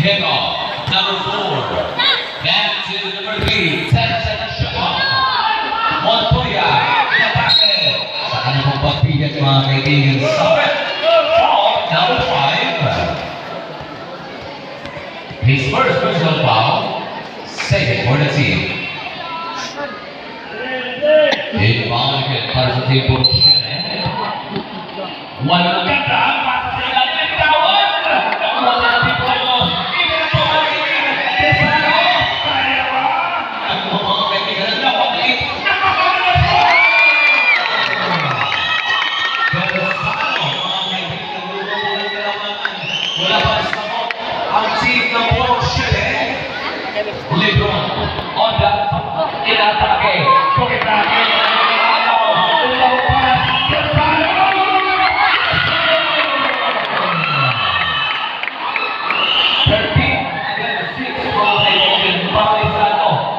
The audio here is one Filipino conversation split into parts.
Kickoff, number 4. Back to number 3. 10-second shot. Montoya, inatake. Sa kanyang pagpigil mga kaibigan. Sabit. Foul, number 5. His first personal foul. Second for the team. Inbound again para sa team po. Walang ganda. Para sa ilalim ng tawag. Wala na dito kayo. Hindi na ito magiging. Desano. Kaya ba? Ang mga kaibigan na napaklit. Wala pa sa mo. Ang team ng Porsche. LeBron. On that. Inatake. Pagkatake.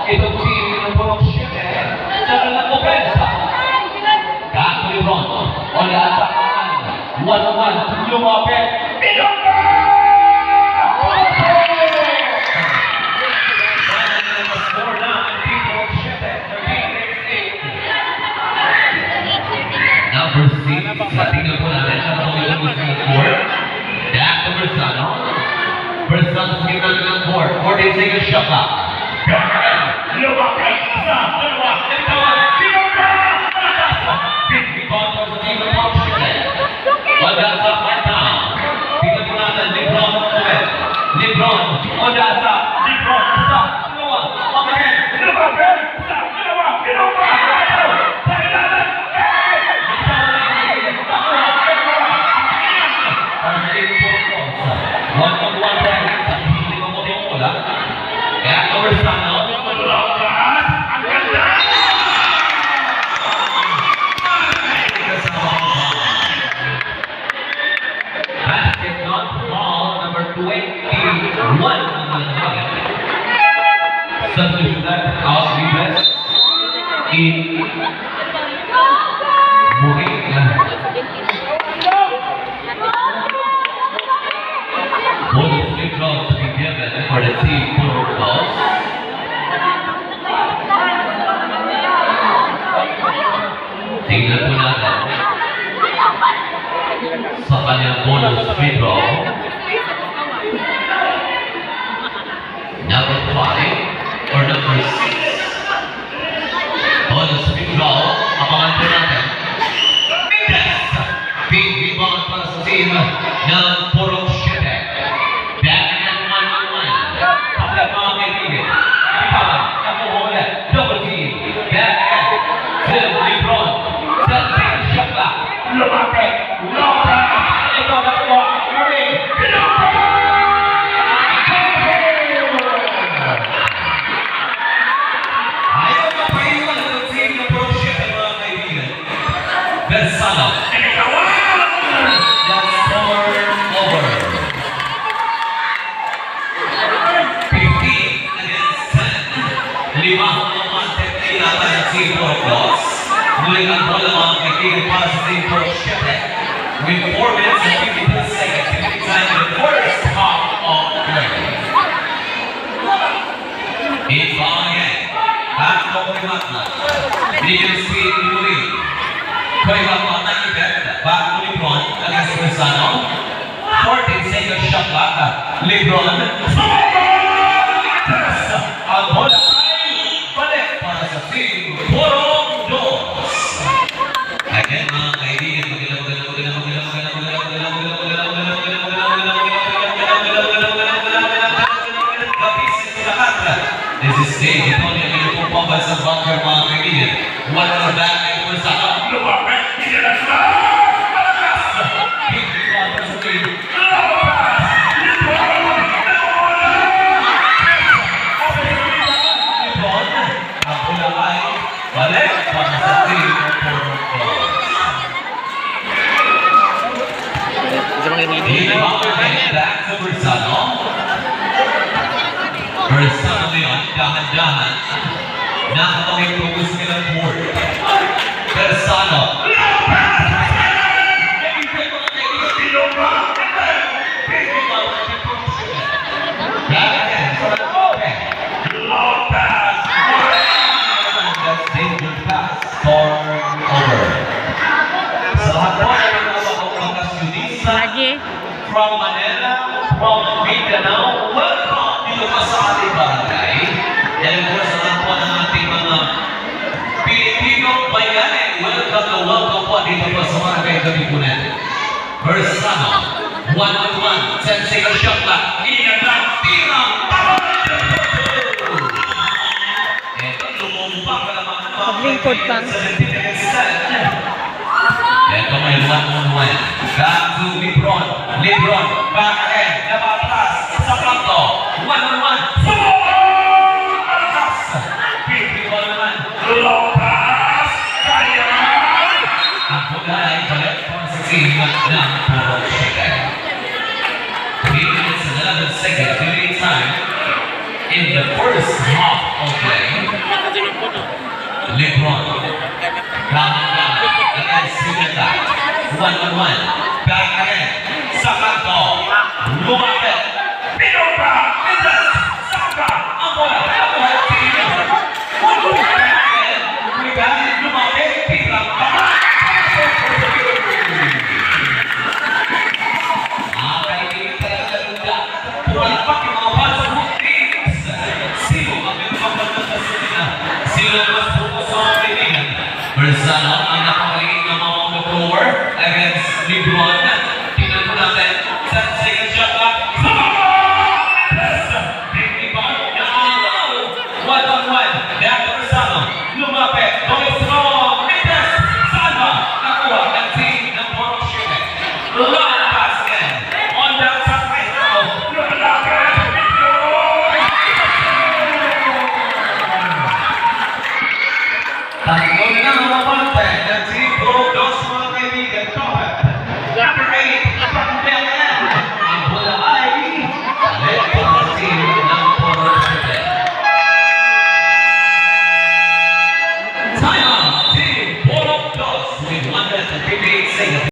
Itong team ng Porsche sa kanilang opensa. Kako LeBron. O lahat sa kanan. 1-1. Lumapit. Pinunta! Number 6. Sa tingnan po natin siya kung ilang gusto ng court. Dak to Bersano. Bersano sa tingnan ng court. 40 seconds shot clock. Lumapit sa dalawa. Pinunta! Pinunta sa team ng Porsche. Wala sa down. Tingnan po natin LeBron ulit. LeBron. Wala sa LeBron sa dalawa. Pagahin. Lumapit sa dalawa. Pinunta! Sa ilalim. One-on-one practice sa hindi mo mo yung wala. Kaya Bersano. Ang ganda! Basket not ball number 21. Substitute out Rivas in Morena. Bonus free throws to be given for the team Puro Claus. Tingnan po natin sa kanyang bonus free throw. Number 5 or number 6. Bonus free throw. Abangan po natin. Yes! Big rebound para sa team ng Puro Siete. Back and 1-on-1. Kapag mga kaibigan. Ipapag. Nakuha ulit. Double team. Back and Tim LeBron. Selfie. Shot clock. Lumapit. Lopez. Ito na po. Murray. Ayaw na paiwan ng team ng Puro Siete mga kaibigan. Bersano. That's score over. 15 against 10. Limang umantet na ilatan ng team Puro Claus. Muling ang bola mga kaibigan para sa team Puro Siete. With 4 minutes and 52 seconds to be time in the first half of play. Inbound again. Back to Koimatna. Binigyan ng speed ni Muri. Koimatna ibet. Back to LeBron against Bersano. 14 seconds shot clock. LeBron. Ang bola ay balik para sa team Puro Claus. Again mga kaibigan, this is stage. Ito niya yung pumabal sa bunker mga kaibigan. Wala na back ay Bersano. Lumapit. Hindi na sila. Malakas. Hindi pa sa team. Ang bola ay balik para sa team Puro Claus. Back to Bersano. Bersano ngayon, dahan-dahan. Nakatawin focus nila ng board. Bersano. Manila from Mindanao. Welcome dito pa sa ating barangay. And of course, alam po ng ating mga Pilipino bayani. Welcome po dito pa sa barangay Katipunan. Bersama 1-1, 10-second shot clock. Inaglang tirang Paglingkod pa. Ito may 1-on-1. Back to Lebron. Lebron, back again. Napatras sa kanto. 1-on-1. Alas! Pipigol naman. Lopez! Kaya! Ang kulay, balik po sa singat ng Puro Chicken. 3 minutes and 11 seconds remaining time in the first half of play. Lebron. Against Sinata. 1-on-1. Back again. Sa kanto. Lumapit. Pinobra. Pindas. Saka. Ang bola. Ang bola. Lumapit. Pinang. Kaibigan talaga lugar. Pumalpak yung mga basa mo. Sino ang may kapagkakasya nila? Sino ang mas bukas sa mga kaibigan? Bersama